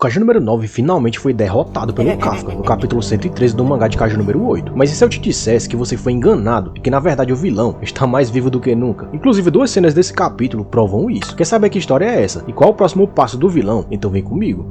Kaiju número 9 finalmente foi derrotado pelo Kafka no capítulo 113 do mangá de Kaiju número 8. Mas e se eu te dissesse que você foi enganado e que na verdade o vilão está mais vivo do que nunca? Inclusive duas cenas desse capítulo provam isso. Quer saber que história é essa? E qual o próximo passo do vilão? Então vem comigo.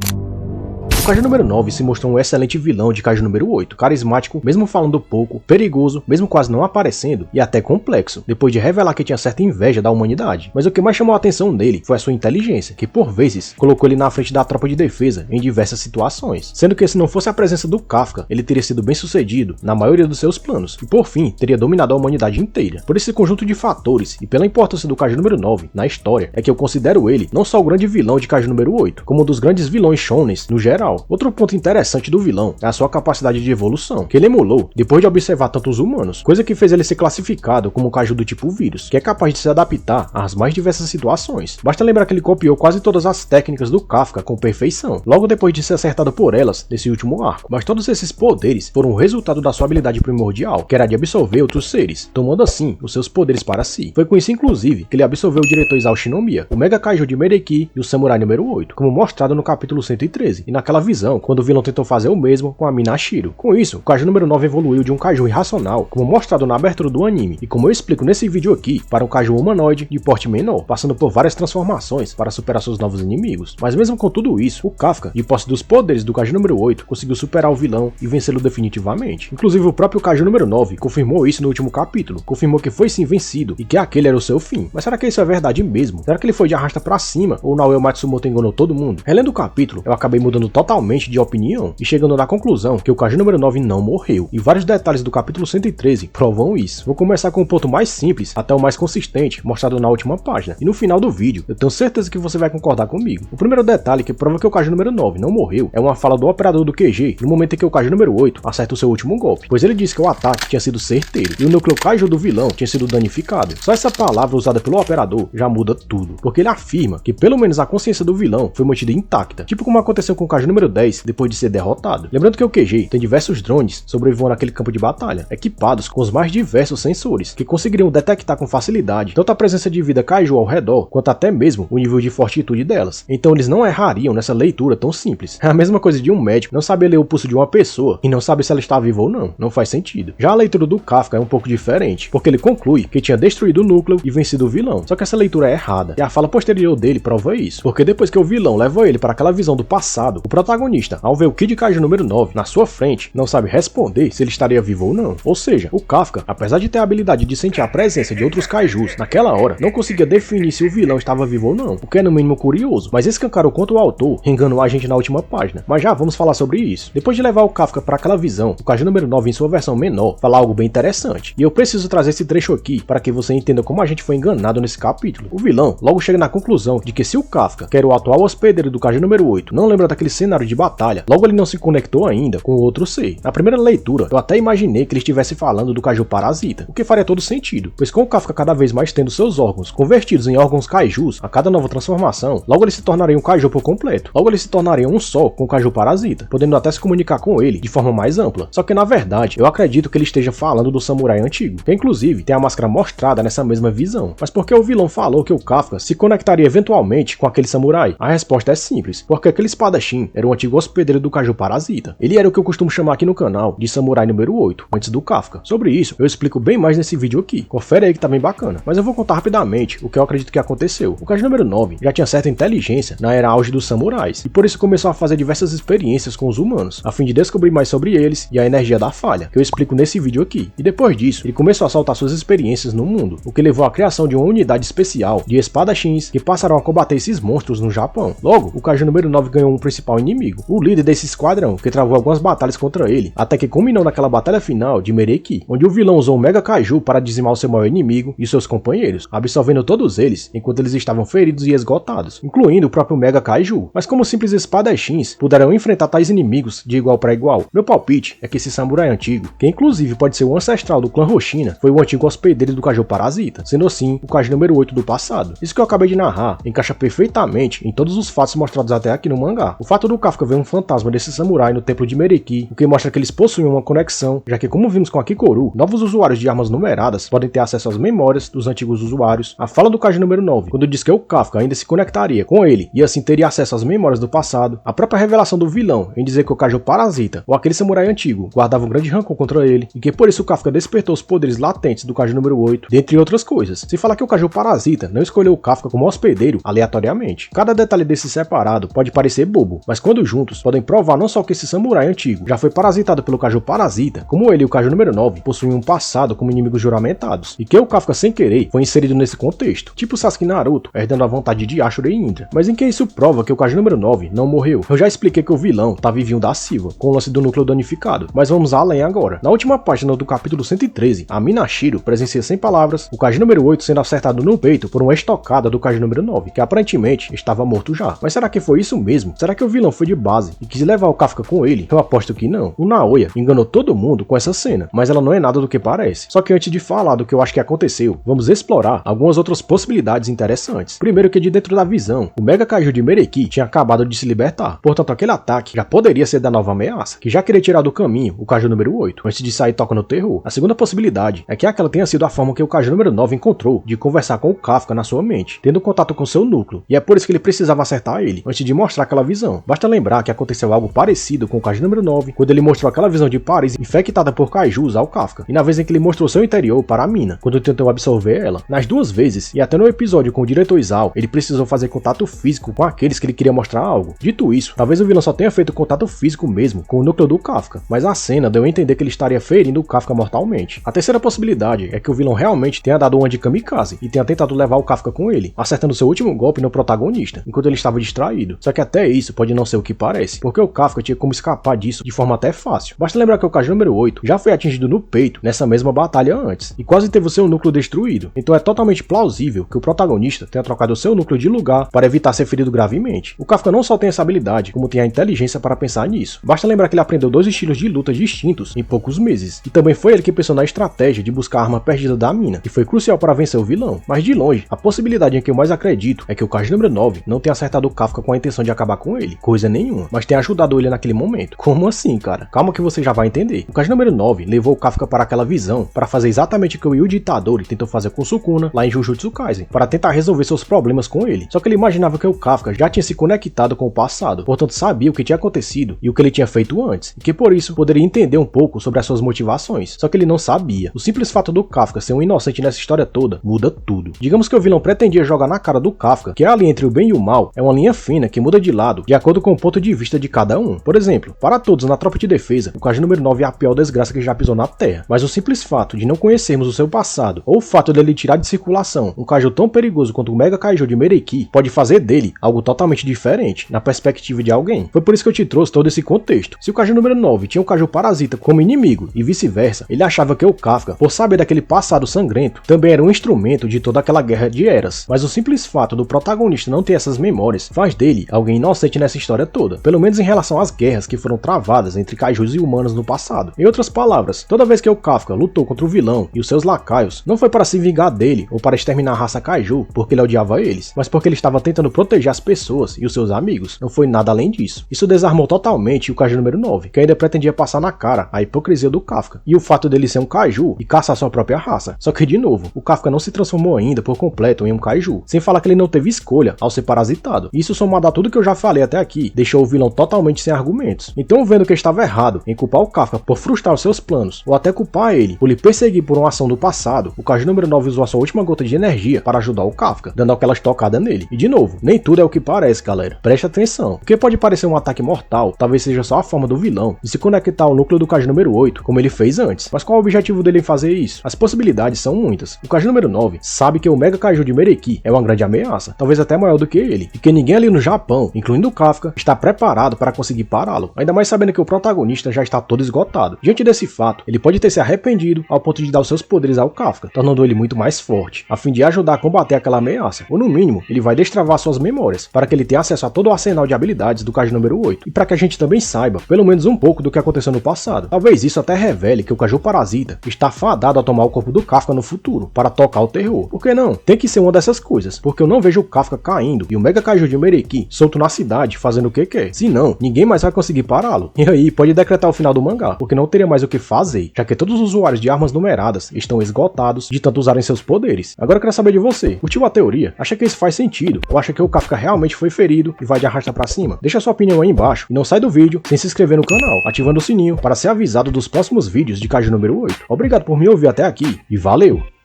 O Kaiju número 9 se mostrou um excelente vilão de Kaiju número 8, carismático, mesmo falando pouco, perigoso, mesmo quase não aparecendo, e até complexo, depois de revelar que tinha certa inveja da humanidade. Mas o que mais chamou a atenção nele foi a sua inteligência, que por vezes colocou ele na frente da tropa de defesa em diversas situações, sendo que se não fosse a presença do Kafka, ele teria sido bem sucedido na maioria dos seus planos, e por fim, teria dominado a humanidade inteira. Por esse conjunto de fatores, e pela importância do Kaiju número 9 na história, é que eu considero ele não só o grande vilão de Kaiju número 8, como um dos grandes vilões shonens no geral. Outro ponto interessante do vilão é a sua capacidade de evolução, que ele emulou depois de observar tantos humanos, coisa que fez ele ser classificado como um Kaiju do tipo vírus, que é capaz de se adaptar às mais diversas situações. Basta lembrar que ele copiou quase todas as técnicas do Kafka com perfeição, logo depois de ser acertado por elas nesse último arco. Mas todos esses poderes foram o resultado da sua habilidade primordial, que era de absorver outros seres, tomando assim os seus poderes para si. Foi com isso inclusive que ele absorveu o diretor Isao Shinomiya, o Mega Kaiju de Mereki e o Samurai número 8, como mostrado no capítulo 113, e naquela visão quando o vilão tentou fazer o mesmo com a Minashiro. Com isso, o Kaiju número 9 evoluiu de um Kaiju irracional, como mostrado na abertura do anime, e como eu explico nesse vídeo aqui, para um Kaiju humanoide de porte menor, passando por várias transformações para superar seus novos inimigos. Mas mesmo com tudo isso, o Kafka, de posse dos poderes do Kaiju número 8, conseguiu superar o vilão e vencê-lo definitivamente. Inclusive o próprio Kaiju número 9 confirmou isso no último capítulo, confirmou que foi sim vencido e que aquele era o seu fim. Mas será que isso é verdade mesmo? Será que ele foi de arrasta pra cima ou Naoya Matsumoto enganou todo mundo? Relendo o capítulo, eu acabei mudando totalmente de opinião e chegando na conclusão que o Kaiju número 9 não morreu, e vários detalhes do capítulo 113 provam isso. Vou começar com o ponto mais simples até o mais consistente, mostrado na última página, e no final do vídeo eu tenho certeza que você vai concordar comigo. O primeiro detalhe que prova que o Kaiju número 9 não morreu é uma fala do operador do QG no momento em que o Kaiju número 8 acerta o seu último golpe, pois ele disse que o ataque tinha sido certeiro e o núcleo Kaiju do vilão tinha sido danificado. Só essa palavra usada pelo operador já muda tudo, porque ele afirma que pelo menos a consciência do vilão foi mantida intacta, tipo como aconteceu com o Kaiju número 10 depois de ser derrotado. Lembrando que o QG tem diversos drones sobrevoando aquele campo de batalha, equipados com os mais diversos sensores, que conseguiriam detectar com facilidade tanto a presença de vida Kaiju ao redor, quanto até mesmo o nível de fortitude delas. Então eles não errariam nessa leitura tão simples. É a mesma coisa de um médico não saber ler o pulso de uma pessoa e não saber se ela está viva ou não. Não faz sentido. Já a leitura do Kafka é um pouco diferente, porque ele conclui que tinha destruído o núcleo e vencido o vilão. Só que essa leitura é errada, e a fala posterior dele prova isso, porque depois que o vilão levou ele para aquela visão do passado, o protagonista, ao ver o Kid Kaiju número 9 na sua frente, não sabe responder se ele estaria vivo ou não. Ou seja, o Kafka, apesar de ter a habilidade de sentir a presença de outros Kaijus naquela hora, não conseguia definir se o vilão estava vivo ou não, o que é no mínimo curioso, mas escancarou quanto o autor enganou a gente na última página. Mas já vamos falar sobre isso. Depois de levar o Kafka para aquela visão, o Kaiju número 9 em sua versão menor fala algo bem interessante, e eu preciso trazer esse trecho aqui para que você entenda como a gente foi enganado nesse capítulo. O vilão logo chega na conclusão de que se o Kafka, que era o atual hospedeiro do Kaiju número 8, não lembra daquele cenário de batalha, logo ele não se conectou ainda com o outro ser. Na primeira leitura, eu até imaginei que ele estivesse falando do Kaiju parasita, o que faria todo sentido, pois com o Kafka cada vez mais tendo seus órgãos convertidos em órgãos Kaijus a cada nova transformação, logo ele se tornaria um Kaiju por completo. Logo ele se tornaria um só com o Kaiju parasita, podendo até se comunicar com ele de forma mais ampla. Só que na verdade, eu acredito que ele esteja falando do samurai antigo, que inclusive tem a máscara mostrada nessa mesma visão. Mas por que o vilão falou que o Kafka se conectaria eventualmente com aquele samurai? A resposta é simples, porque aquele espadachim era o antigo hospedeiro do Kaiju parasita. Ele era o que eu costumo chamar aqui no canal de Samurai número 8, antes do Kafka. Sobre isso, eu explico bem mais nesse vídeo aqui. Confere aí que tá bem bacana. Mas eu vou contar rapidamente o que eu acredito que aconteceu. O Kaiju número 9 já tinha certa inteligência na era auge dos samurais, e por isso começou a fazer diversas experiências com os humanos, a fim de descobrir mais sobre eles e a energia da falha, que eu explico nesse vídeo aqui. E depois disso, ele começou a soltar suas experiências no mundo, o que levou à criação de uma unidade especial de espadachins que passaram a combater esses monstros no Japão. Logo, o Kaiju número 9 ganhou um principal inimigo, o líder desse esquadrão, que travou algumas batalhas contra ele, até que culminou naquela batalha final de Mereki, onde o vilão usou o Mega Kaiju para dizimar o seu maior inimigo e seus companheiros, absorvendo todos eles enquanto eles estavam feridos e esgotados, incluindo o próprio Mega Kaiju. Mas como simples espadachins, puderam enfrentar tais inimigos de igual para igual. Meu palpite é que esse samurai antigo, que inclusive pode ser o ancestral do clã Roshina, foi o antigo hospedeiro do Kaiju parasita, sendo assim o Kaiju número 8 do passado. Isso que eu acabei de narrar encaixa perfeitamente em todos os fatos mostrados até aqui no mangá. O fato do Kafka vê um fantasma desse samurai no templo de Mereki, o que mostra que eles possuem uma conexão, já que como vimos com a Kikoru, novos usuários de armas numeradas podem ter acesso às memórias dos antigos usuários. A fala do Kaiju número 9, quando diz que o Kafka ainda se conectaria com ele e assim teria acesso às memórias do passado. A própria revelação do vilão em dizer que o Kaiju parasita, ou aquele samurai antigo, guardava um grande rancor contra ele, e que por isso o Kafka despertou os poderes latentes do Kaiju número 8, dentre outras coisas. Se falar que o Kaiju parasita não escolheu o Kafka como hospedeiro aleatoriamente. Cada detalhe desse separado pode parecer bobo, mas quando juntos, podem provar não só que esse samurai antigo já foi parasitado pelo Kaiju parasita, como ele e o Kaiju número 9 possuem um passado como inimigos juramentados, e que o Kafka sem querer foi inserido nesse contexto, tipo Sasuke e Naruto, herdando a vontade de Ashura e Indra. Mas em que isso prova que o Kaiju número 9 não morreu? Eu já expliquei que o vilão tá vivinho da Silva, com o lance do núcleo danificado, mas vamos além agora. Na última página do capítulo 113, a Minashiro presencia sem palavras o Kaiju número 8 sendo acertado no peito por uma estocada do Kaiju número 9, que aparentemente estava morto já. Mas será que foi isso mesmo? Será que o vilão foi de base e quis levar o Kafka com ele? Eu aposto que não. O Naoya enganou todo mundo com essa cena, mas ela não é nada do que parece. Só que antes de falar do que eu acho que aconteceu, vamos explorar algumas outras possibilidades interessantes. Primeiro que de dentro da visão, o Mega Kaiju de Mereki tinha acabado de se libertar, portanto aquele ataque já poderia ser da nova ameaça, que já queria tirar do caminho o Kaiju número 8, antes de sair tocando terror. A segunda possibilidade é que aquela tenha sido a forma que o Kaiju número 9 encontrou de conversar com o Kafka na sua mente, tendo contato com seu núcleo, e é por isso que ele precisava acertar ele, antes de mostrar aquela visão. Basta lembrar que aconteceu algo parecido com o Kaiju número 9, quando ele mostrou aquela visão de Paris infectada por Kaijus ao Kafka, e na vez em que ele mostrou seu interior para a mina, quando tentou absorver ela. Nas duas vezes, e até no episódio com o diretor Isao, ele precisou fazer contato físico com aqueles que ele queria mostrar algo. Dito isso, talvez o vilão só tenha feito contato físico mesmo com o núcleo do Kafka, mas a cena deu a entender que ele estaria ferindo o Kafka mortalmente. A terceira possibilidade é que o vilão realmente tenha dado uma de kamikaze e tenha tentado levar o Kafka com ele, acertando seu último golpe no protagonista, enquanto ele estava distraído. Só que até isso pode não ser o que parece, porque o Kafka tinha como escapar disso de forma até fácil. Basta lembrar que o Kaiju número 8 já foi atingido no peito nessa mesma batalha antes, e quase teve o seu núcleo destruído, então é totalmente plausível que o protagonista tenha trocado o seu núcleo de lugar para evitar ser ferido gravemente. O Kafka não só tem essa habilidade, como tem a inteligência para pensar nisso. Basta lembrar que ele aprendeu 2 estilos de luta distintos em poucos meses, e também foi ele que pensou na estratégia de buscar a arma perdida da mina, que foi crucial para vencer o vilão. Mas de longe, a possibilidade em que eu mais acredito é que o Kaiju número 9 não tenha acertado o Kafka com a intenção de acabar com ele, coisa nenhuma, mas tenha ajudado ele naquele momento. Como assim, cara? Calma que você já vai entender. O Kaiju número 9 levou o Kafka para aquela visão para fazer exatamente o que o Yuji Itadori tentou fazer com Sukuna lá em Jujutsu Kaisen, para tentar resolver seus problemas com ele. Só que ele imaginava que o Kafka já tinha se conectado com o passado, portanto sabia o que tinha acontecido e o que ele tinha feito antes, e que por isso poderia entender um pouco sobre as suas motivações. Só que ele não sabia. O simples fato do Kafka ser um inocente nessa história toda muda tudo. Digamos que o vilão pretendia jogar na cara do Kafka que a linha entre o bem e o mal é uma linha fina que muda de lado de acordo com o ponto de vista de cada um. Por exemplo, para todos na tropa de defesa, o Kaiju número 9 é a pior desgraça que já pisou na Terra, mas o simples fato de não conhecermos o seu passado, ou o fato dele tirar de circulação um Kaiju tão perigoso quanto o Mega Kaiju de Mereki, pode fazer dele algo totalmente diferente na perspectiva de alguém. Foi por isso que eu te trouxe todo esse contexto. Se o Kaiju número 9 tinha um Kaiju parasita como inimigo e vice-versa, ele achava que o Kafka, por saber daquele passado sangrento, também era um instrumento de toda aquela guerra de eras. Mas o simples fato do protagonista não ter essas memórias faz dele alguém inocente nessa história toda, pelo menos em relação às guerras que foram travadas entre Kaijus e humanos no passado. Em outras palavras, toda vez que o Kafka lutou contra o vilão e os seus lacaios, não foi para se vingar dele ou para exterminar a raça Kaiju porque ele odiava eles, mas porque ele estava tentando proteger as pessoas e os seus amigos. Não foi nada além disso. Isso desarmou totalmente o Kaiju número 9, que ainda pretendia passar na cara a hipocrisia do Kafka e o fato dele ser um Kaiju e caçar sua própria raça. Só que de novo, o Kafka não se transformou ainda por completo em um Kaiju, sem falar que ele não teve escolha ao ser parasitado. Isso, somado a tudo que eu já falei até aqui, deixou o vilão totalmente sem argumentos. Então, vendo que estava errado em culpar o Kafka por frustrar os seus planos, ou até culpar ele por lhe perseguir por uma ação do passado, o Kaiju número 9 usou a sua última gota de energia para ajudar o Kafka, dando aquela estocada nele. E de novo, nem tudo é o que parece, galera. Preste atenção. O que pode parecer um ataque mortal, talvez seja só a forma do vilão de se conectar ao núcleo do Kaiju número 8, como ele fez antes. Mas qual é o objetivo dele em fazer isso? As possibilidades são muitas. O Kaiju número 9 sabe que o Mega Kaiju de Mereki é uma grande ameaça, talvez até maior do que ele, e que ninguém ali no Japão, incluindo o Kafka, está preparado para conseguir pará-lo, ainda mais sabendo que o protagonista já está todo esgotado. Diante desse fato, ele pode ter se arrependido ao ponto de dar os seus poderes ao Kafka, tornando ele muito mais forte, a fim de ajudar a combater aquela ameaça, ou no mínimo, ele vai destravar suas memórias, para que ele tenha acesso a todo o arsenal de habilidades do Kaiju número 8, e para que a gente também saiba, pelo menos um pouco do que aconteceu no passado. Talvez isso até revele que o Kaiju parasita está fadado a tomar o corpo do Kafka no futuro, para tocar o terror. Por que não? Tem que ser uma dessas coisas, porque eu não vejo o Kafka caindo e o Mega Kaiju de Mereki solto na cidade, fazendo o que quer. Se não, ninguém mais vai conseguir pará-lo. E aí, pode decretar o final do mangá, porque não teria mais o que fazer, já que todos os usuários de armas numeradas estão esgotados de tanto usarem seus poderes. Agora eu quero saber de você. Curtiu a teoria? Acha que isso faz sentido? Ou acha que o Kafka realmente foi ferido e vai de arrasta pra cima? Deixa sua opinião aí embaixo e não sai do vídeo sem se inscrever no canal, ativando o sininho para ser avisado dos próximos vídeos de Kaiju número 8. Obrigado por me ouvir até aqui e valeu!